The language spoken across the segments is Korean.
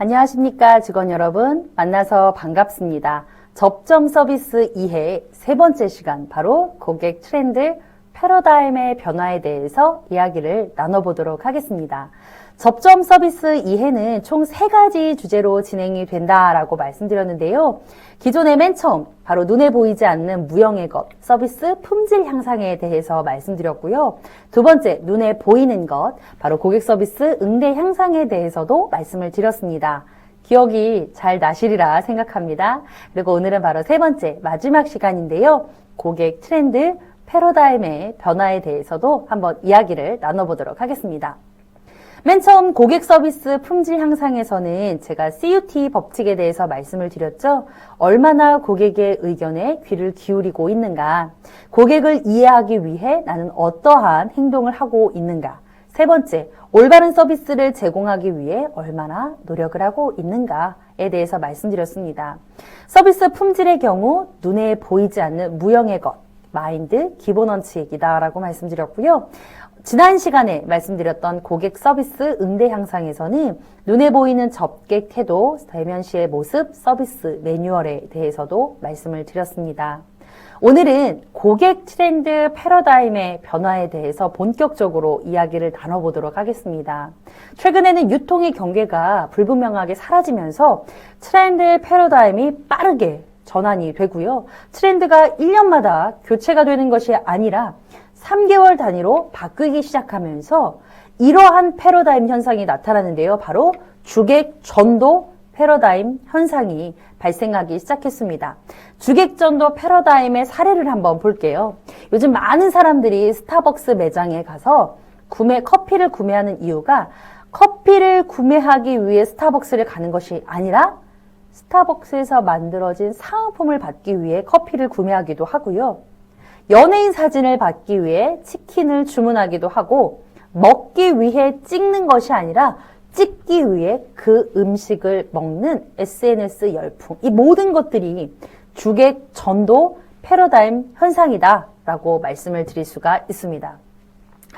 안녕하십니까 직원 여러분, 만나서 반갑습니다. 접점 서비스 이해 세 번째 시간, 바로 고객 트렌드 패러다임의 변화에 대해서 이야기를 나눠보도록 하겠습니다. 접점 서비스 이해는 총 3가지 주제로 진행이 된다라고 말씀드렸는데요. 기존에 맨 처음 바로 눈에 보이지 않는 무형의 것, 서비스 품질 향상에 대해서 말씀드렸고요. 두 번째, 눈에 보이는 것, 바로 고객 서비스 응대 향상에 대해서도 말씀을 드렸습니다. 기억이 잘 나시리라 생각합니다. 그리고 오늘은 바로 세 번째, 마지막 시간인데요. 고객 트렌드 패러다임의 변화에 대해서도 한번 이야기를 나눠보도록 하겠습니다. 맨 처음 고객 서비스 품질 향상에서는 제가 CUT 법칙에 대해서 말씀을 드렸죠. 얼마나 고객의 의견에 귀를 기울이고 있는가, 고객을 이해하기 위해 나는 어떠한 행동을 하고 있는가, 세 번째, 올바른 서비스를 제공하기 위해 얼마나 노력을 하고 있는가에 대해서 말씀드렸습니다. 서비스 품질의 경우 눈에 보이지 않는 무형의 것, 마인드, 기본 원칙이다라고 말씀드렸고요. 지난 시간에 말씀드렸던 고객 서비스 응대 향상에서는 눈에 보이는 접객 태도, 대면 시의 모습, 서비스 매뉴얼에 대해서도 말씀을 드렸습니다. 오늘은 고객 트렌드 패러다임의 변화에 대해서 본격적으로 이야기를 나눠보도록 하겠습니다. 최근에는 유통의 경계가 불분명하게 사라지면서 트렌드 패러다임이 빠르게 전환이 되고요. 트렌드가 1년마다 교체가 되는 것이 아니라 3개월 단위로 바뀌기 시작하면서 이러한 패러다임 현상이 나타나는데요. 바로 주객 전도 패러다임 현상이 발생하기 시작했습니다. 주객 전도 패러다임의 사례를 한번 볼게요. 요즘 많은 사람들이 스타벅스 매장에 가서 커피를 구매하는 이유가 커피를 구매하기 위해 스타벅스를 가는 것이 아니라 스타벅스에서 만들어진 상품을 받기 위해 커피를 구매하기도 하고요. 연예인 사진을 받기 위해 치킨을 주문하기도 하고, 먹기 위해 찍는 것이 아니라 찍기 위해 그 음식을 먹는 SNS 열풍, 이 모든 것들이 주객 전도 패러다임 현상이다라고 말씀을 드릴 수가 있습니다.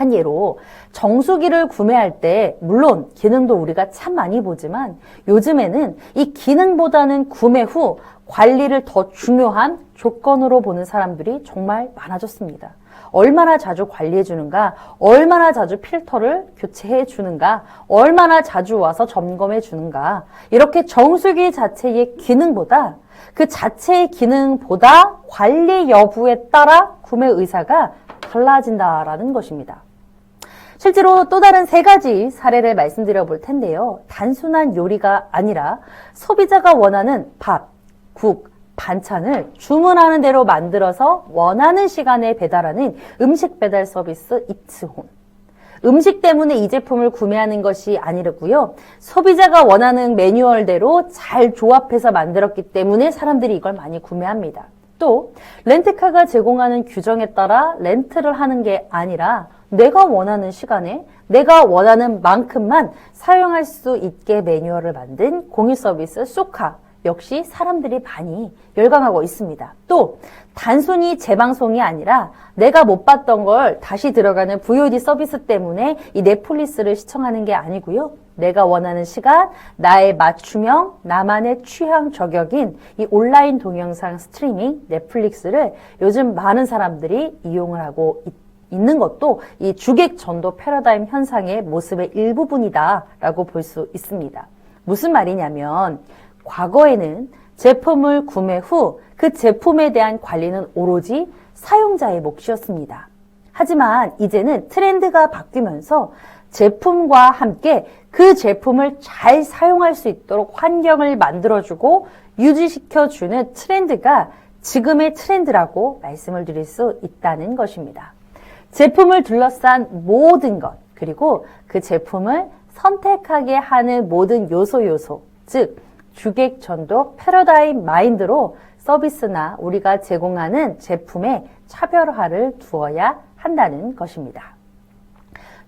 한 예로 정수기를 구매할 때 물론 기능도 우리가 참 많이 보지만 요즘에는 이 기능보다는 구매 후 관리를 더 중요한 조건으로 보는 사람들이 정말 많아졌습니다. 얼마나 자주 관리해 주는가, 얼마나 자주 필터를 교체해 주는가, 얼마나 자주 와서 점검해 주는가, 이렇게 정수기 자체의 기능보다 그 자체의 기능보다 관리 여부에 따라 구매 의사가 달라진다라는 것입니다. 실제로 또 다른 3가지 사례를 말씀드려 볼 텐데요. 단순한 요리가 아니라 소비자가 원하는 밥, 국, 반찬을 주문하는 대로 만들어서 원하는 시간에 배달하는 음식 배달 서비스 이츠홈. 음식 때문에 이 제품을 구매하는 것이 아니고요. 소비자가 원하는 매뉴얼대로 잘 조합해서 만들었기 때문에 사람들이 이걸 많이 구매합니다. 또 렌트카가 제공하는 규정에 따라 렌트를 하는 게 아니라 내가 원하는 시간에 내가 원하는 만큼만 사용할 수 있게 매뉴얼을 만든 공유 서비스 쏘카 역시 사람들이 많이 열광하고 있습니다. 또 단순히 재방송이 아니라 내가 못 봤던 걸 다시 들어가는 VOD 서비스 때문에 이 넷플릭스를 시청하는 게 아니고요. 내가 원하는 시간, 나의 맞춤형, 나만의 취향 저격인 이 온라인 동영상 스트리밍 넷플릭스를 요즘 많은 사람들이 이용을 하고 있는 것도 이 주객 전도 패러다임 현상의 모습의 일부분이다라고 볼 수 있습니다. 무슨 말이냐면 과거에는 제품을 구매 후 그 제품에 대한 관리는 오로지 사용자의 몫이었습니다. 하지만 이제는 트렌드가 바뀌면서 제품과 함께 그 제품을 잘 사용할 수 있도록 환경을 만들어주고 유지시켜주는 트렌드가 지금의 트렌드라고 말씀을 드릴 수 있다는 것입니다. 제품을 둘러싼 모든 것, 그리고 그 제품을 선택하게 하는 모든 요소, 즉 주객 전도 패러다임 마인드로 서비스나 우리가 제공하는 제품에 차별화를 두어야 한다는 것입니다.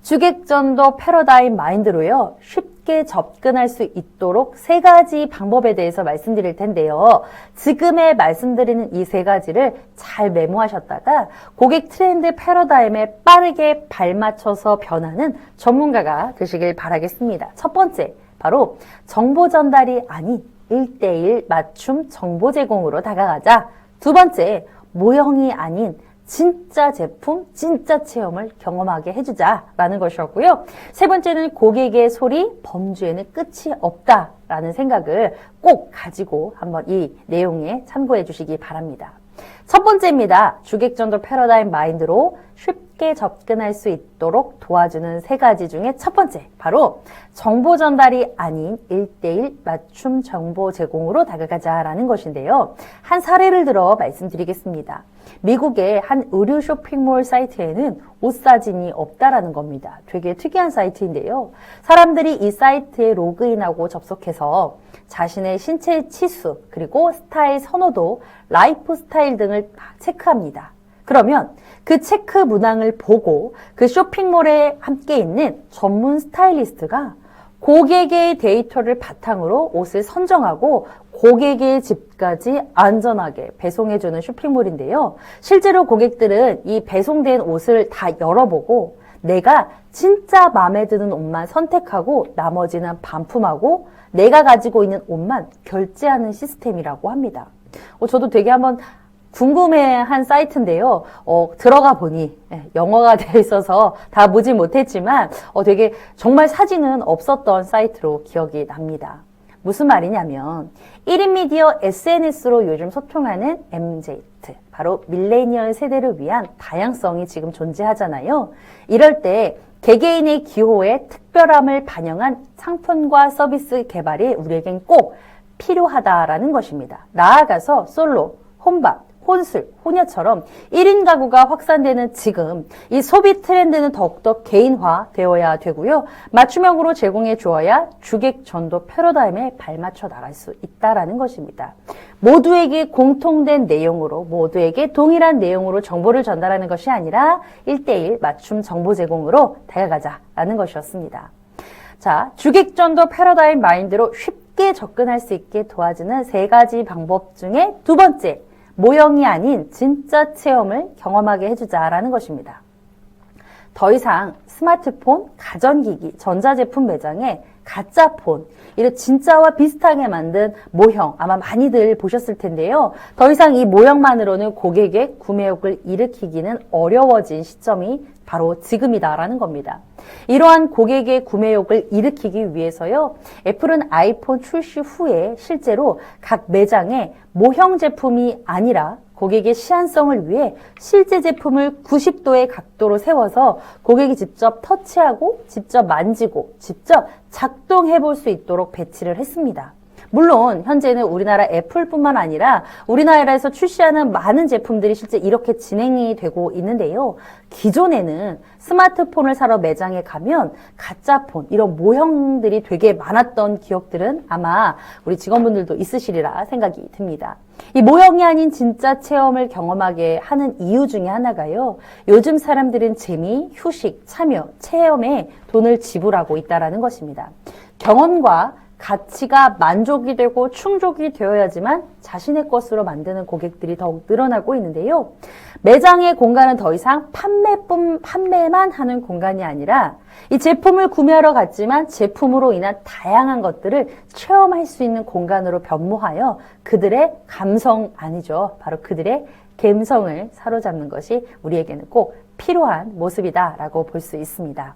주객 전도 패러다임 마인드로요, 쉽게 접근할 수 있도록 3가지 방법에 대해서 말씀드릴 텐데요. 지금에 말씀드리는 이 3가지를 잘 메모하셨다가 고객 트렌드 패러다임에 빠르게 발맞춰서 변하는 전문가가 되시길 바라겠습니다. 첫 번째, 바로 정보 전달이 아닌 1대1 맞춤 정보 제공으로 다가가자. 두 번째, 모형이 아닌 진짜 제품, 진짜 체험을 경험하게 해주자라는 것이었고요. 세 번째는 고객의 소리, 범주에는 끝이 없다라는 생각을 꼭 가지고 한번 이 내용에 참고해 주시기 바랍니다. 첫 번째입니다. 주객전도 패러다임 마인드로 쉽게 접근할 수 있도록 도와주는 세 가지 중에 첫 번째, 바로 정보 전달이 아닌 1대1 맞춤 정보 제공으로 다가가자라는 것인데요. 한 사례를 들어 말씀드리겠습니다. 미국의 한 의류 쇼핑몰 사이트에는 옷 사진이 없다라는 겁니다. 되게 특이한 사이트인데요. 사람들이 이 사이트에 로그인하고 접속해서 자신의 신체 치수, 그리고 스타일 선호도, 라이프 스타일 등을 체크합니다. 그러면 그 체크 문항을 보고 그 쇼핑몰에 함께 있는 전문 스타일리스트가 고객의 데이터를 바탕으로 옷을 선정하고 고객의 집까지 안전하게 배송해주는 쇼핑몰인데요. 실제로 고객들은 이 배송된 옷을 다 열어보고 내가 진짜 마음에 드는 옷만 선택하고 나머지는 반품하고 내가 가지고 있는 옷만 결제하는 시스템이라고 합니다. 저도 되게 한번 궁금해한 사이트인데요. 들어가 보니 영어가 되어 있어서 다 보지 못했지만 되게 정말 사진은 없었던 사이트로 기억이 납니다. 무슨 말이냐면 1인 미디어 SNS로 요즘 소통하는 MZ, 바로 밀레니얼 세대를 위한 다양성이 지금 존재하잖아요. 이럴 때 개개인의 기호에 특별함을 반영한 상품과 서비스 개발이 우리에겐 꼭 필요하다라는 것입니다. 나아가서 솔로, 혼밥, 혼술, 혼여처럼 1인 가구가 확산되는 지금 이 소비 트렌드는 더욱더 개인화되어야 되고요. 맞춤형으로 제공해 주어야 주객 전도 패러다임에 발맞춰 나갈 수 있다라는 것입니다. 모두에게 공통된 내용으로, 모두에게 동일한 내용으로 정보를 전달하는 것이 아니라 1대1 맞춤 정보 제공으로 다가가자라는 것이었습니다. 자, 주객 전도 패러다임 마인드로 쉽게 접근할 수 있게 도와주는 세 가지 방법 중에 두 번째, 모형이 아닌 진짜 체험을 경험하게 해주자라는 것입니다. 더 이상 스마트폰, 가전기기, 전자제품 매장에 가짜폰, 이런 진짜와 비슷하게 만든 모형 아마 많이들 보셨을 텐데요. 더 이상 이 모형만으로는 고객의 구매욕을 일으키기는 어려워진 시점이 바로 지금이다라는 겁니다. 이러한 고객의 구매욕을 일으키기 위해서요. 애플은 아이폰 출시 후에 실제로 각 매장에 모형 제품이 아니라 고객의 시안성을 위해 실제 제품을 90도의 각도로 세워서 고객이 직접 터치하고 직접 만지고 직접 작동해 볼 수 있도록 배치를 했습니다. 물론 현재는 우리나라 애플뿐만 아니라 우리나라에서 출시하는 많은 제품들이 실제 이렇게 진행이 되고 있는데요. 기존에는 스마트폰을 사러 매장에 가면 가짜폰, 이런 모형들이 되게 많았던 기억들은 아마 우리 직원분들도 있으시리라 생각이 듭니다. 이 모형이 아닌 진짜 체험을 경험하게 하는 이유 중에 하나가요. 요즘 사람들은 재미, 휴식, 참여, 체험에 돈을 지불하고 있다는 것입니다. 경험과 가치가 만족이 되고 충족이 되어야지만 자신의 것으로 만드는 고객들이 더욱 늘어나고 있는데요. 매장의 공간은 더 이상 판매만 하는 공간이 아니라 이 제품을 구매하러 갔지만 제품으로 인한 다양한 것들을 체험할 수 있는 공간으로 변모하여 그들의 감성 아니죠. 바로 그들의 감성을 사로잡는 것이 우리에게는 꼭 필요한 모습이다라고 볼 수 있습니다.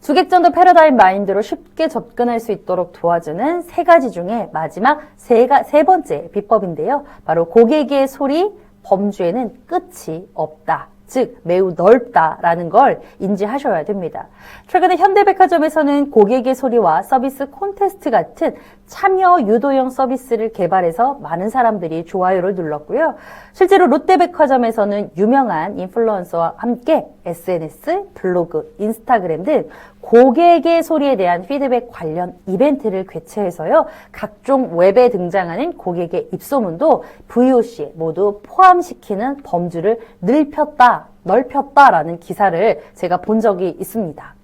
주객전도 패러다임 마인드로 쉽게 접근할 수 있도록 도와주는 세 가지 중에 마지막 세 번째 비법인데요. 바로 고객의 소리, 범주에는 끝이 없다. 즉 매우 넓다라는 걸 인지하셔야 됩니다. 최근에 현대백화점에서는 고객의 소리와 서비스 콘테스트 같은 참여 유도형 서비스를 개발해서 많은 사람들이 좋아요를 눌렀고요. 실제로 롯데백화점에서는 유명한 인플루언서와 함께 SNS, 블로그, 인스타그램 등 고객의 소리에 대한 피드백 관련 이벤트를 개최해서요. 각종 웹에 등장하는 고객의 입소문도 VOC에 모두 포함시키는 범주를 넓혔다라는 기사를 제가 본 적이 있습니다.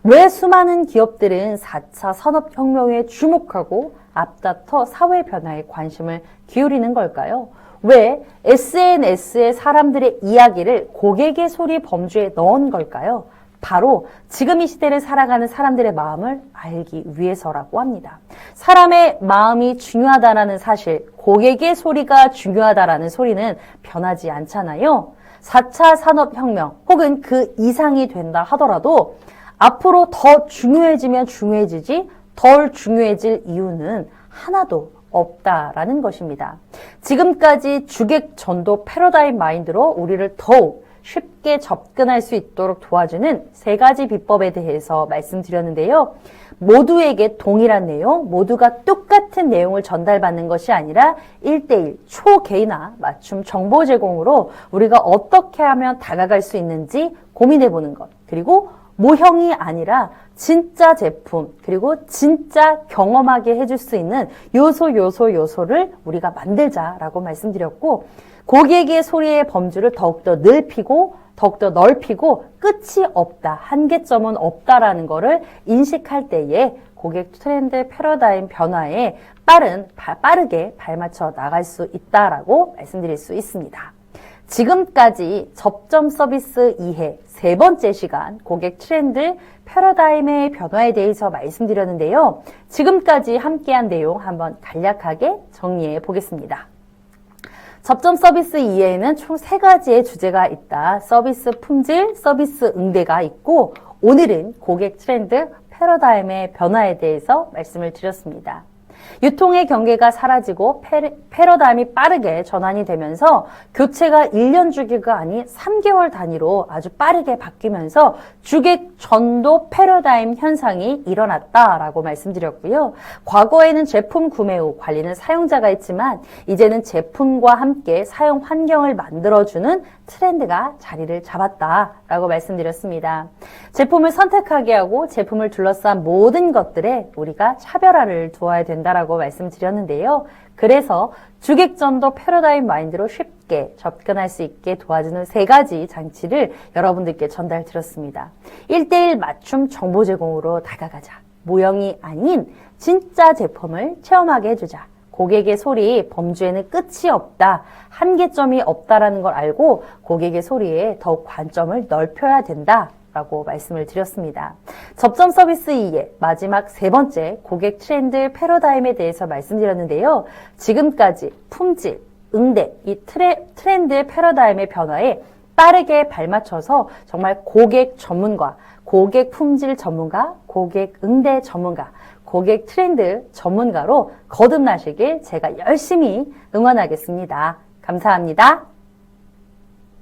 왜 수많은 기업들은 4차 산업혁명에 주목하고 앞다퉈 사회 변화에 관심을 기울이는 걸까요? 왜 SNS에 사람들의 이야기를 고객의 소리 범주에 넣은 걸까요? 바로 지금 이 시대를 살아가는 사람들의 마음을 알기 위해서라고 합니다. 사람의 마음이 중요하다라는 사실, 고객의 소리가 중요하다라는 소리는 변하지 않잖아요. 4차 산업혁명 혹은 그 이상이 된다 하더라도 앞으로 더 중요해지면 중요해지지 덜 중요해질 이유는 하나도 없다라는 것입니다. 지금까지 주객 전도 패러다임 마인드로 우리를 더욱 쉽게 접근할 수 있도록 도와주는 3가지 비법에 대해서 말씀드렸는데요. 모두에게 동일한 내용, 모두가 똑같은 내용을 전달받는 것이 아니라 1대1 초개인화 맞춤 정보 제공으로 우리가 어떻게 하면 다가갈 수 있는지 고민해보는 것. 그리고 모형이 아니라 진짜 제품, 그리고 진짜 경험하게 해줄 수 있는 요소를 우리가 만들자라고 말씀드렸고, 고객의 소리의 범주를 더욱더 넓히고 끝이 없다, 한계점은 없다라는 것을 인식할 때에 고객 트렌드 패러다임 변화에 빠르게 발맞춰 나갈 수 있다라고 말씀드릴 수 있습니다. 지금까지 접점 서비스 이해 3번째 시간 고객 트렌드 패러다임의 변화에 대해서 말씀드렸는데요. 지금까지 함께한 내용 한번 간략하게 정리해 보겠습니다. 접점 서비스 이해에는 총 3가지의 주제가 있다. 서비스 품질, 서비스 응대가 있고 오늘은 고객 트렌드 패러다임의 변화에 대해서 말씀을 드렸습니다. 유통의 경계가 사라지고 패러다임이 빠르게 전환이 되면서 교체가 1년 주기가 아닌 3개월 단위로 아주 빠르게 바뀌면서 주객 전도 패러다임 현상이 일어났다라고 말씀드렸고요. 과거에는 제품 구매 후 관리는 사용자가 했지만 이제는 제품과 함께 사용 환경을 만들어주는 트렌드가 자리를 잡았다라고 말씀드렸습니다. 제품을 선택하게 하고 제품을 둘러싼 모든 것들에 우리가 차별화를 두어야 된다라고 말씀드렸는데요. 그래서 주객전도 패러다임 마인드로 쉽게 접근할 수 있게 도와주는 3가지 장치를 여러분들께 전달드렸습니다. 1대1 맞춤 정보 제공으로 다가가자. 모형이 아닌 진짜 제품을 체험하게 해주자. 고객의 소리 범주에는 끝이 없다, 한계점이 없다라는 걸 알고 고객의 소리에 더욱 관점을 넓혀야 된다라고 말씀을 드렸습니다. 접점 서비스 이해 마지막 3번째 고객 트렌드 패러다임에 대해서 말씀드렸는데요. 지금까지 품질, 응대, 이 트렌드 패러다임의 변화에 빠르게 발맞춰서 정말 고객 전문가, 고객 품질 전문가, 고객 응대 전문가, 고객 트렌드 전문가로 거듭나시길 제가 열심히 응원하겠습니다. 감사합니다.